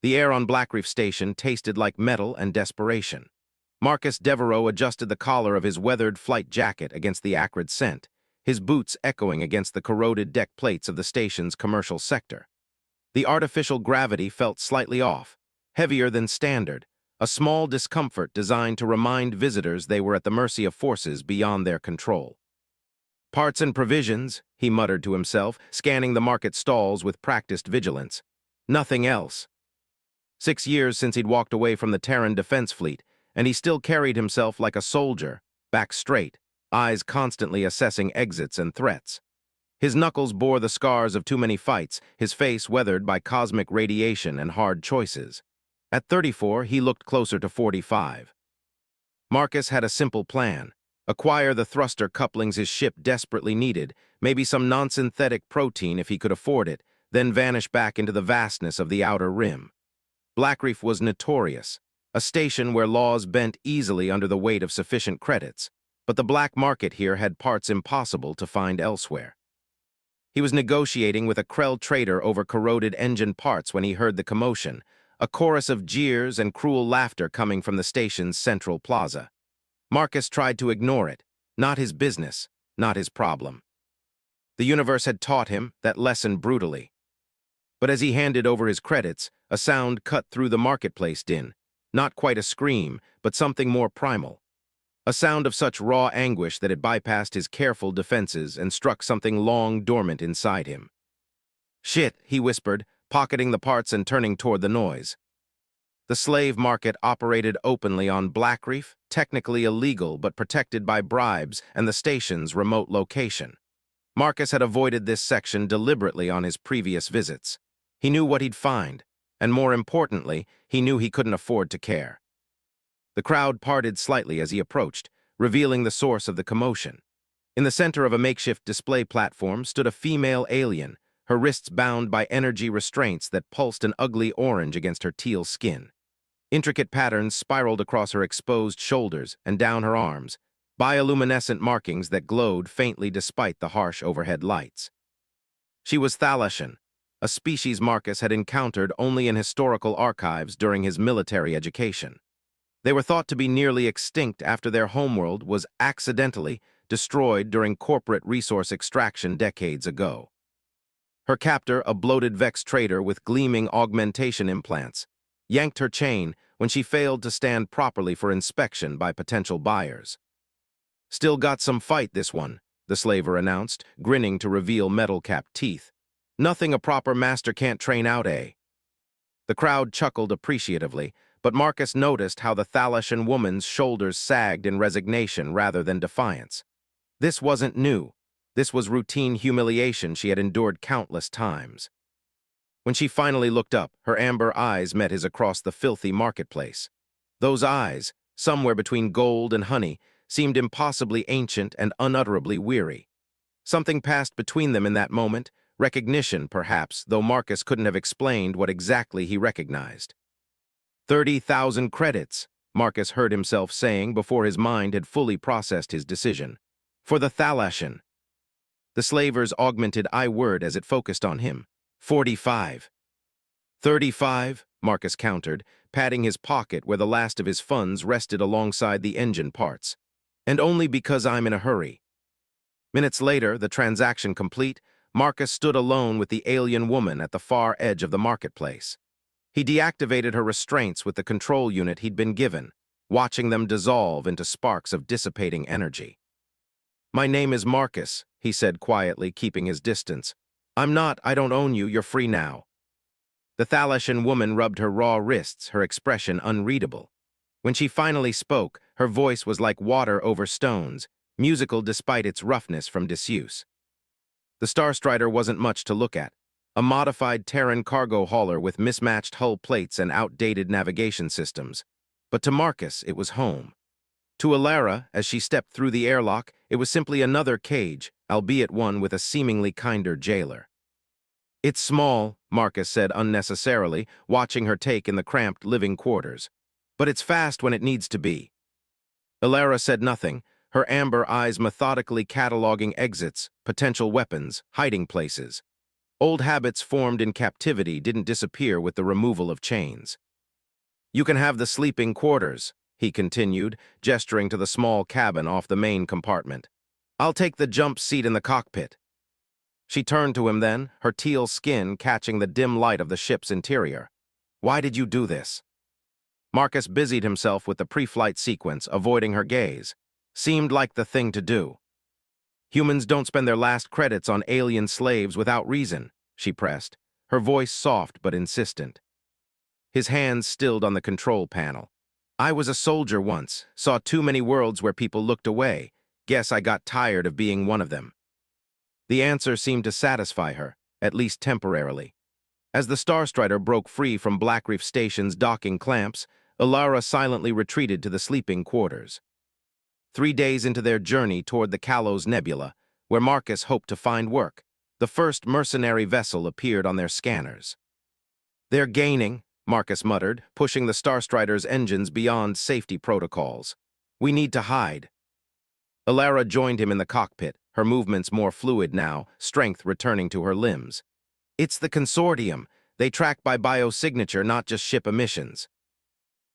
The air on Blackreef Station tasted like metal and desperation. Marcus Devereaux adjusted the collar of his weathered flight jacket against the acrid scent, his boots echoing against the corroded deck plates of the station's commercial sector. The artificial gravity felt slightly off, heavier than standard, a small discomfort designed to remind visitors they were at the mercy of forces beyond their control. Parts and provisions, he muttered to himself, scanning the market stalls with practiced vigilance. Nothing else. 6 years since he'd walked away from the Terran Defense Fleet, and he still carried himself like a soldier, back straight, eyes constantly assessing exits and threats. His knuckles bore the scars of too many fights, his face weathered by cosmic radiation and hard choices. At 34, he looked closer to 45. Marcus had a simple plan. Acquire the thruster couplings his ship desperately needed, maybe some non-synthetic protein if he could afford it, then vanish back into the vastness of the outer rim. Blackreef was notorious, a station where laws bent easily under the weight of sufficient credits, but the black market here had parts impossible to find elsewhere. He was negotiating with a Krell trader over corroded engine parts when he heard the commotion, a chorus of jeers and cruel laughter coming from the station's central plaza. Marcus tried to ignore it, not his business, not his problem. The universe had taught him that lesson brutally. But as he handed over his credits, a sound cut through the marketplace din, not quite a scream, but something more primal. A sound of such raw anguish that it bypassed his careful defenses and struck something long dormant inside him. "Shit," he whispered, pocketing the parts and turning toward the noise. The slave market operated openly on Blackreef, technically illegal but protected by bribes and the station's remote location. Marcus had avoided this section deliberately on his previous visits. He knew what he'd find, and more importantly, he knew he couldn't afford to care. The crowd parted slightly as he approached, revealing the source of the commotion. In the center of a makeshift display platform stood a female alien, her wrists bound by energy restraints that pulsed an ugly orange against her teal skin. Intricate patterns spiraled across her exposed shoulders and down her arms, bioluminescent markings that glowed faintly despite the harsh overhead lights. She was Thalassian, a species Marcus had encountered only in historical archives during his military education. They were thought to be nearly extinct after their homeworld was accidentally destroyed during corporate resource extraction decades ago. Her captor, a bloated Vex trader with gleaming augmentation implants, yanked her chain when she failed to stand properly for inspection by potential buyers. "Still got some fight, this one," the slaver announced, grinning to reveal metal-capped teeth. "Nothing a proper master can't train out, eh?" The crowd chuckled appreciatively, but Marcus noticed how the Thalassian woman's shoulders sagged in resignation rather than defiance. This wasn't new. This was routine humiliation she had endured countless times. When she finally looked up, her amber eyes met his across the filthy marketplace. Those eyes, somewhere between gold and honey, seemed impossibly ancient and unutterably weary. Something passed between them in that moment, recognition perhaps, though Marcus couldn't have explained what exactly he recognized. 30,000 credits, Marcus heard himself saying before his mind had fully processed his decision. For the Thalassian. The slaver's augmented I-word as it focused on him. 45. 35, Marcus countered, patting his pocket where the last of his funds rested alongside the engine parts. And only because I'm in a hurry. Minutes later, the transaction complete, Marcus stood alone with the alien woman at the far edge of the marketplace. He deactivated her restraints with the control unit he'd been given, watching them dissolve into sparks of dissipating energy. "My name is Marcus," he said quietly, keeping his distance. I don't own you, you're free now." The Thalassian woman rubbed her raw wrists, her expression unreadable. When she finally spoke, her voice was like water over stones, musical despite its roughness from disuse. The Starstrider wasn't much to look at, a modified Terran cargo hauler with mismatched hull plates and outdated navigation systems. But to Marcus, it was home. To Alara, as she stepped through the airlock, it was simply another cage, albeit one with a seemingly kinder jailer. "It's small," Marcus said unnecessarily, watching her take in the cramped living quarters. "But it's fast when it needs to be." Alara said nothing, her amber eyes methodically cataloging exits, potential weapons, hiding places. Old habits formed in captivity didn't disappear with the removal of chains. "You can have the sleeping quarters," he continued, gesturing to the small cabin off the main compartment. "I'll take the jump seat in the cockpit." She turned to him then, her teal skin catching the dim light of the ship's interior. "Why did you do this?" Marcus busied himself with the pre-flight sequence, avoiding her gaze. Seemed like the thing to do. "Humans don't spend their last credits on alien slaves without reason," she pressed, her voice soft but insistent. His hands stilled on the control panel. "I was a soldier once, saw too many worlds where people looked away. Guess I got tired of being one of them." The answer seemed to satisfy her, at least temporarily. As the Starstrider broke free from Blackreef Station's docking clamps, Ilara silently retreated to the sleeping quarters. 3 days into their journey toward the Kalos Nebula, where Marcus hoped to find work, the first mercenary vessel appeared on their scanners. "They're gaining," Marcus muttered, pushing the Starstrider's engines beyond safety protocols. "We need to hide." Ilara joined him in the cockpit, her movements more fluid now, strength returning to her limbs. "It's the Consortium. They track by biosignature, not just ship emissions."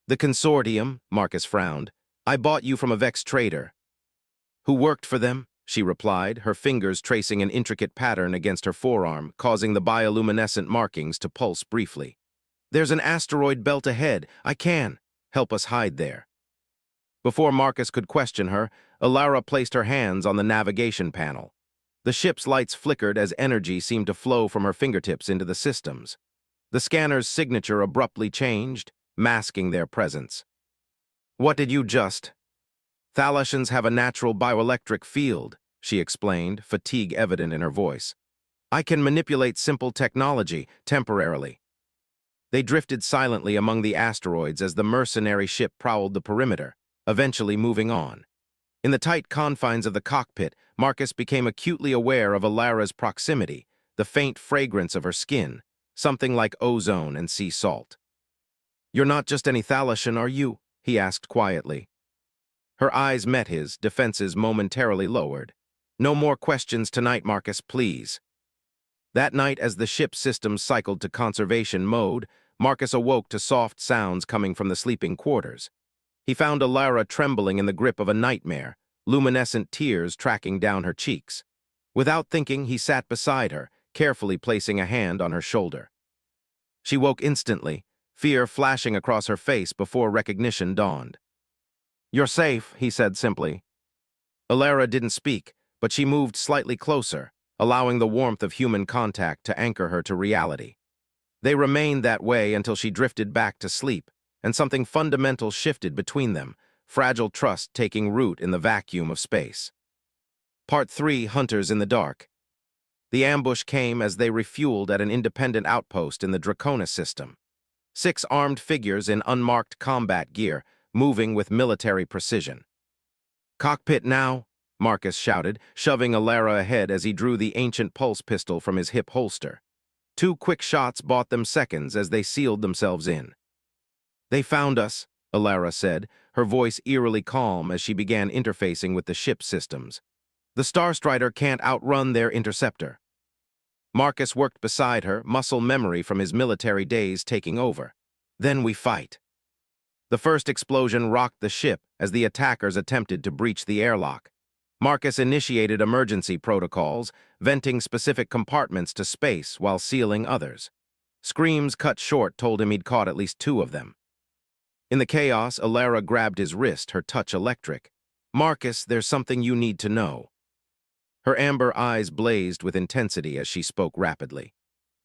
"The Consortium," Marcus frowned. "I bought you from a Vex trader." "Who worked for them?" she replied, her fingers tracing an intricate pattern against her forearm, causing the bioluminescent markings to pulse briefly. "There's an asteroid belt ahead. I can. Help us hide there." Before Marcus could question her, Ilara placed her hands on the navigation panel. The ship's lights flickered as energy seemed to flow from her fingertips into the systems. The scanner's signature abruptly changed, masking their presence. "What did you just—" "Thalassians have a natural bioelectric field," she explained, fatigue evident in her voice. "I can manipulate simple technology, temporarily." They drifted silently among the asteroids as the mercenary ship prowled the perimeter, eventually moving on. In the tight confines of the cockpit, Marcus became acutely aware of Ilara's proximity, the faint fragrance of her skin, something like ozone and sea salt. "You're not just any Thalassian, are you?" he asked quietly. Her eyes met his, defenses momentarily lowered. "No more questions tonight, Marcus, please." That night, as the ship's systems cycled to conservation mode, Marcus awoke to soft sounds coming from the sleeping quarters. He found Ilara trembling in the grip of a nightmare, luminescent tears tracking down her cheeks. Without thinking, he sat beside her, carefully placing a hand on her shoulder. She woke instantly, fear flashing across her face before recognition dawned. "You're safe," he said simply. Ilara didn't speak, but she moved slightly closer, allowing the warmth of human contact to anchor her to reality. They remained that way until she drifted back to sleep, and something fundamental shifted between them, fragile trust taking root in the vacuum of space. Part 3, Hunters in the Dark. The ambush came as they refueled at an independent outpost in the Draconis system. 6 armed figures in unmarked combat gear, moving with military precision. "Cockpit now," Marcus shouted, shoving Ilara ahead as he drew the ancient pulse pistol from his hip holster. 2 quick shots bought them seconds as they sealed themselves in. "They found us," Ilara said, her voice eerily calm as she began interfacing with the ship systems. "The Starstrider can't outrun their interceptor." Marcus worked beside her, muscle memory from his military days taking over. "Then we fight." The first explosion rocked the ship as the attackers attempted to breach the airlock. Marcus initiated emergency protocols, venting specific compartments to space while sealing others. Screams cut short told him he'd caught at least 2 of them. In the chaos, Ilara grabbed his wrist, her touch electric. "Marcus, there's something you need to know." Her amber eyes blazed with intensity as she spoke rapidly.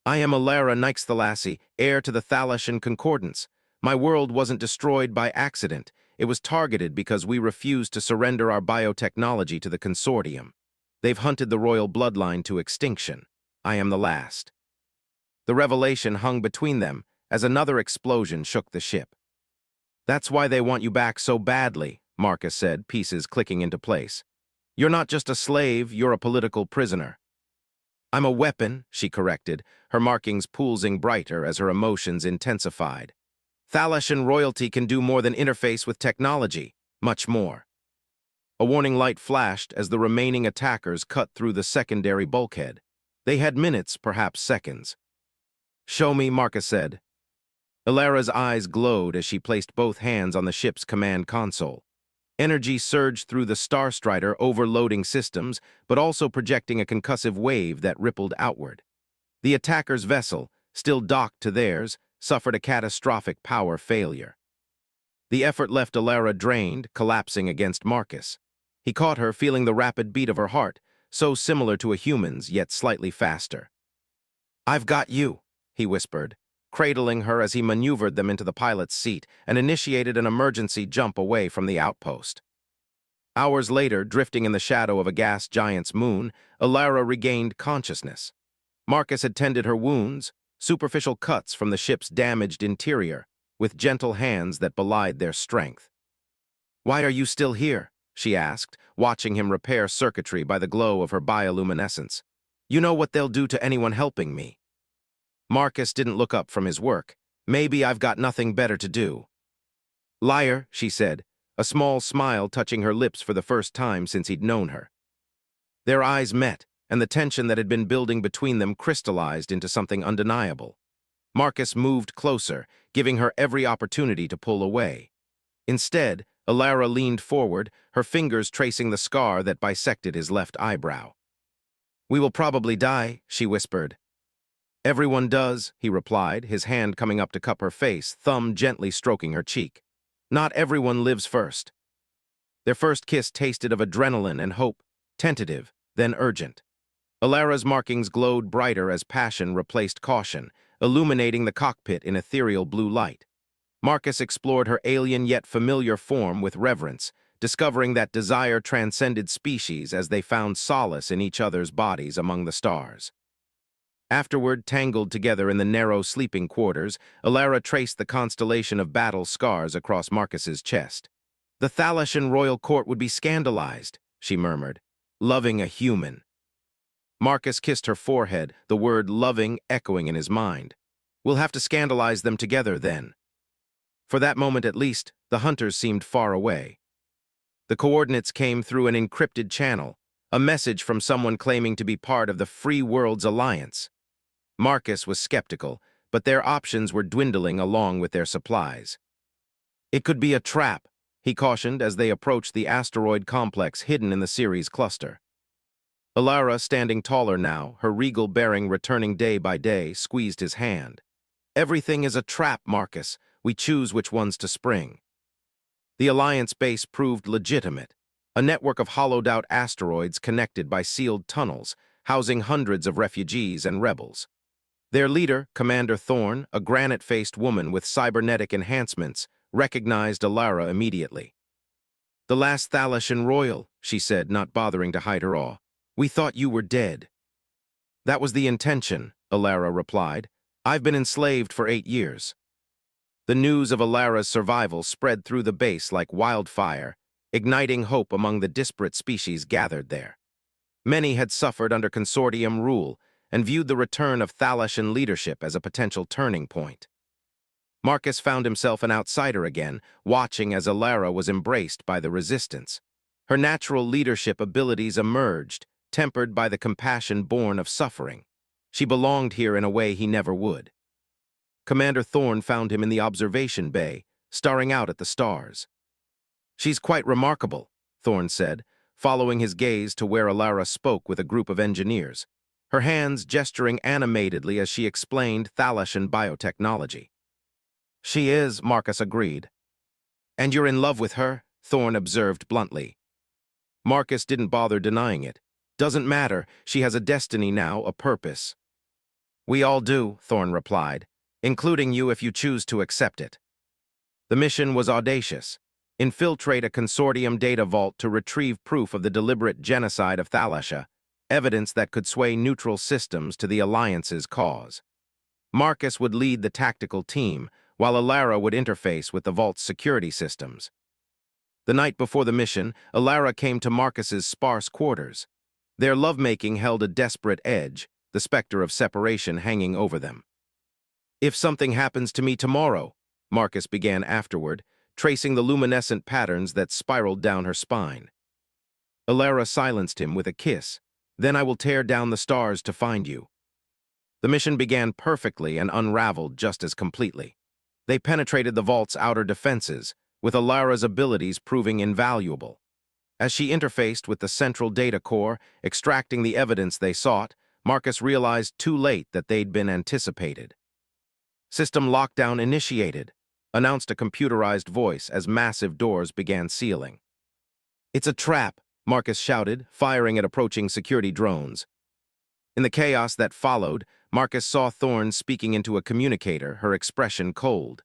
"I am Ilara Nyxthalassi, heir to the Thalassian Concordance. My world wasn't destroyed by accident. It was targeted because we refused to surrender our biotechnology to the Consortium. They've hunted the royal bloodline to extinction. I am the last." The revelation hung between them as another explosion shook the ship. "That's why they want you back so badly," Marcus said, pieces clicking into place. "You're not just a slave, you're a political prisoner." "I'm a weapon," she corrected, her markings pulsing brighter as her emotions intensified. "Thalassian royalty can do more than interface with technology, much more." A warning light flashed as the remaining attackers cut through the secondary bulkhead. They had minutes, perhaps seconds. "Show me," Marcus said. Ilara's eyes glowed as she placed both hands on the ship's command console. Energy surged through the Starstrider, overloading systems, but also projecting a concussive wave that rippled outward. The attacker's vessel, still docked to theirs, suffered a catastrophic power failure. The effort left Ilara drained, collapsing against Marcus. He caught her, feeling the rapid beat of her heart, so similar to a human's, yet slightly faster. "I've got you," he whispered, cradling her as he maneuvered them into the pilot's seat and initiated an emergency jump away from the outpost. Hours later, drifting in the shadow of a gas giant's moon, Ilara regained consciousness. Marcus had tended her wounds, superficial cuts from the ship's damaged interior, with gentle hands that belied their strength. "Why are you still here?" she asked, watching him repair circuitry by the glow of her bioluminescence. "You know what they'll do to anyone helping me." Marcus didn't look up from his work. "Maybe I've got nothing better to do." "Liar," she said, a small smile touching her lips for the first time since he'd known her. Their eyes met, and the tension that had been building between them crystallized into something undeniable. Marcus moved closer, giving her every opportunity to pull away. Instead, Ilara leaned forward, her fingers tracing the scar that bisected his left eyebrow. "We will probably die," she whispered. "Everyone does," he replied, his hand coming up to cup her face, thumb gently stroking her cheek. "Not everyone lives first." Their first kiss tasted of adrenaline and hope, tentative, then urgent. Ilara's markings glowed brighter as passion replaced caution, illuminating the cockpit in ethereal blue light. Marcus explored her alien yet familiar form with reverence, discovering that desire transcended species as they found solace in each other's bodies among the stars. Afterward, tangled together in the narrow sleeping quarters, Ilara traced the constellation of battle scars across Marcus's chest. "The Thalassian royal court would be scandalized," she murmured. "Loving a human." Marcus kissed her forehead, the word loving echoing in his mind. "We'll have to scandalize them together, then." For that moment at least, the hunters seemed far away. The coordinates came through an encrypted channel, a message from someone claiming to be part of the Free Worlds Alliance. Marcus was skeptical, but their options were dwindling along with their supplies. "It could be a trap," he cautioned as they approached the asteroid complex hidden in the Ceres cluster. Ilara, standing taller now, her regal bearing returning day by day, squeezed his hand. "Everything is a trap, Marcus. We choose which ones to spring." The Alliance base proved legitimate, a network of hollowed-out asteroids connected by sealed tunnels, housing hundreds of refugees and rebels. Their leader, Commander Thorne, a granite-faced woman with cybernetic enhancements, recognized Ilara immediately. "The last Thalassian royal," she said, not bothering to hide her awe. "We thought you were dead." "That was the intention," Ilara replied. "I've been enslaved for 8 years." The news of Ilara's survival spread through the base like wildfire, igniting hope among the disparate species gathered there. Many had suffered under consortium rule and viewed the return of Thalassian leadership as a potential turning point. Marcus found himself an outsider again, watching as Ilara was embraced by the resistance. Her natural leadership abilities emerged, tempered by the compassion born of suffering. She belonged here in a way he never would. Commander Thorne found him in the observation bay, staring out at the stars. "She's quite remarkable," Thorne said, following his gaze to where Ilara spoke with a group of engineers, her hands gesturing animatedly as she explained Thalassian biotechnology. "She is," Marcus agreed. "And you're in love with her?" Thorne observed bluntly. Marcus didn't bother denying it. "Doesn't matter, she has a destiny now, a purpose." "We all do," Thorne replied, "including you if you choose to accept it." The mission was audacious. Infiltrate a consortium data vault to retrieve proof of the deliberate genocide of Thalassia, evidence that could sway neutral systems to the Alliance's cause. Marcus would lead the tactical team, while Ilara would interface with the vault's security systems. The night before the mission, Ilara came to Marcus's sparse quarters. Their lovemaking held a desperate edge, the specter of separation hanging over them. "If something happens to me tomorrow," Marcus began afterward, tracing the luminescent patterns that spiraled down her spine. Ilara silenced him with a kiss, Then I will tear down the stars to find you. The mission began perfectly and unraveled just as completely. They penetrated the vault's outer defenses, with Alara's abilities proving invaluable. As she interfaced with the central data core, extracting the evidence they sought, Marcus realized too late that they'd been anticipated. "System lockdown initiated," announced a computerized voice as massive doors began sealing. "It's a trap," Marcus shouted, firing at approaching security drones. In the chaos that followed, Marcus saw Thorne speaking into a communicator, her expression cold.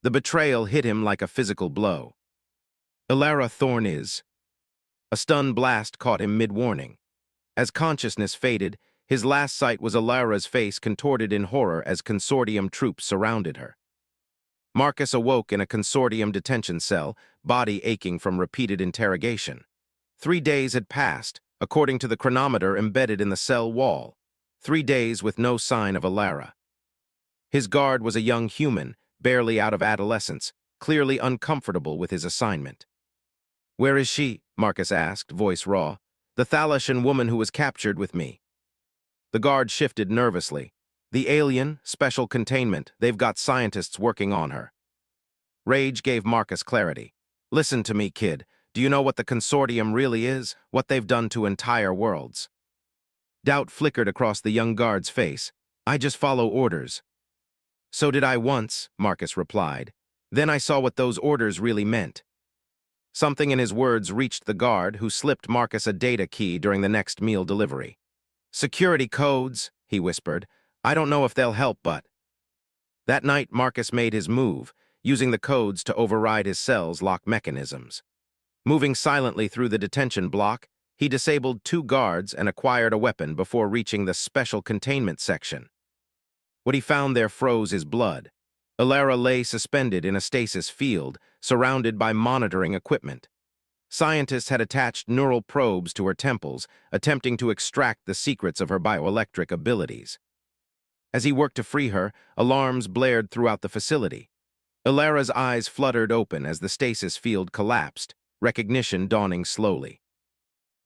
The betrayal hit him like a physical blow. "Alara Thorne is." A stun blast caught him mid-warning. As consciousness faded, his last sight was Alara's face contorted in horror as consortium troops surrounded her. Marcus awoke in a consortium detention cell, body aching from repeated interrogation. 3 days had passed, according to the chronometer embedded in the cell wall. 3 days with no sign of Alara. His guard was a young human, barely out of adolescence, clearly uncomfortable with his assignment. "Where is she?" Marcus asked, voice raw. "The Thalassian woman who was captured with me." The guard shifted nervously. "The alien, special containment, they've got scientists working on her." Rage gave Marcus clarity. "Listen to me, kid. Do you know what the consortium really is? What they've done to entire worlds?" Doubt flickered across the young guard's face. "I just follow orders." "So did I once," Marcus replied. "Then I saw what those orders really meant." Something in his words reached the guard, who slipped Marcus a data key during the next meal delivery. "Security codes," he whispered. "I don't know if they'll help, but—" That night, Marcus made his move, using the codes to override his cell's lock mechanisms. Moving silently through the detention block, he disabled 2 guards and acquired a weapon before reaching the special containment section. What he found there froze his blood. Alara lay suspended in a stasis field, surrounded by monitoring equipment. Scientists had attached neural probes to her temples, attempting to extract the secrets of her bioelectric abilities. As he worked to free her, alarms blared throughout the facility. Alara's eyes fluttered open as the stasis field collapsed, recognition dawning slowly.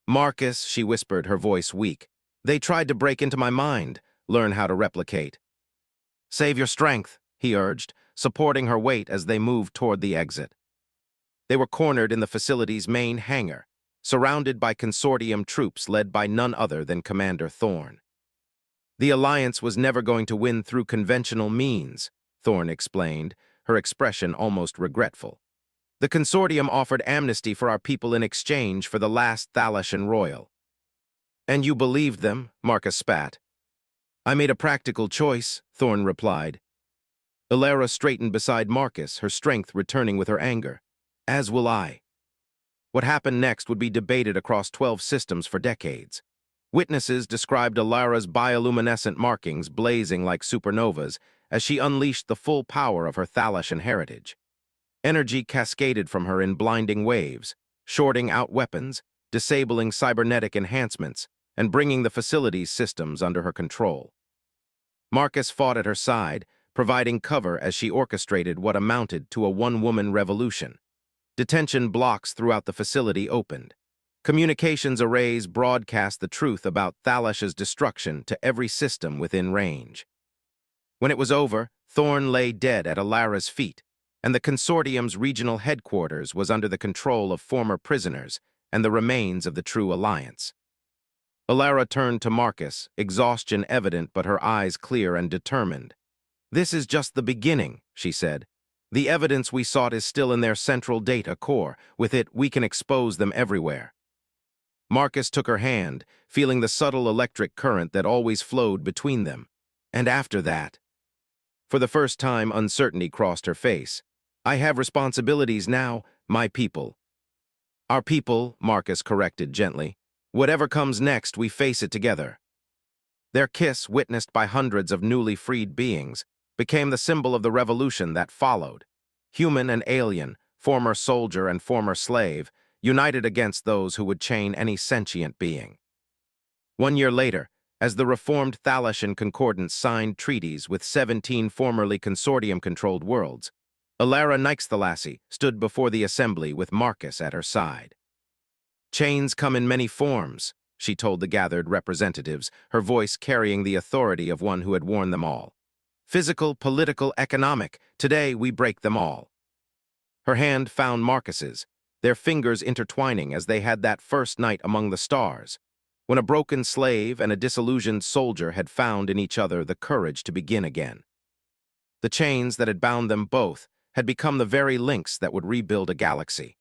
"Marcus," she whispered, her voice weak. "They tried to break into my mind. Learn how to replicate." "Save your strength," he urged, supporting her weight as they moved toward the exit. They were cornered in the facility's main hangar, surrounded by consortium troops led by none other than Commander Thorne. "The Alliance was never going to win through conventional means," Thorne explained, her expression almost regretful. "The consortium offered amnesty for our people in exchange for the last Thalassian royal." "And you believed them?" Marcus spat. "I made a practical choice," Thorne replied. Alara straightened beside Marcus, her strength returning with her anger. "As will I." What happened next would be debated across 12 systems for decades. Witnesses described Alara's bioluminescent markings blazing like supernovas as she unleashed the full power of her Thalassian heritage. Energy cascaded from her in blinding waves, shorting out weapons, disabling cybernetic enhancements, and bringing the facility's systems under her control. Marcus fought at her side, providing cover as she orchestrated what amounted to a one-woman revolution. Detention blocks throughout the facility opened. Communications arrays broadcast the truth about Thalassia's destruction to every system within range. When it was over, Thorne lay dead at Alara's feet, and the consortium's regional headquarters was under the control of former prisoners and the remains of the true alliance. Alara turned to Marcus, exhaustion evident but her eyes clear and determined. "This is just the beginning," she said. "The evidence we sought is still in their central data core. With it, we can expose them everywhere." Marcus took her hand, feeling the subtle electric current that always flowed between them. "And after that?" For the first time, uncertainty crossed her face. "I have responsibilities now, my people." "Our people," Marcus corrected gently. "Whatever comes next, we face it together." Their kiss, witnessed by hundreds of newly freed beings, became the symbol of the revolution that followed. Human and alien, former soldier and former slave, united against those who would chain any sentient being. 1 year later, as the reformed Thalassian Concordance signed treaties with 17 formerly consortium-controlled worlds, Alara Nyxthalassi stood before the assembly with Marcus at her side. "Chains come in many forms," she told the gathered representatives, her voice carrying the authority of one who had warned them all. Physical, political, economic, today we break them all. Her hand found Marcus's, their fingers intertwining as they had that first night among the stars, when a broken slave and a disillusioned soldier had found in each other the courage to begin again. The chains that had bound them both had become the very links that would rebuild a galaxy.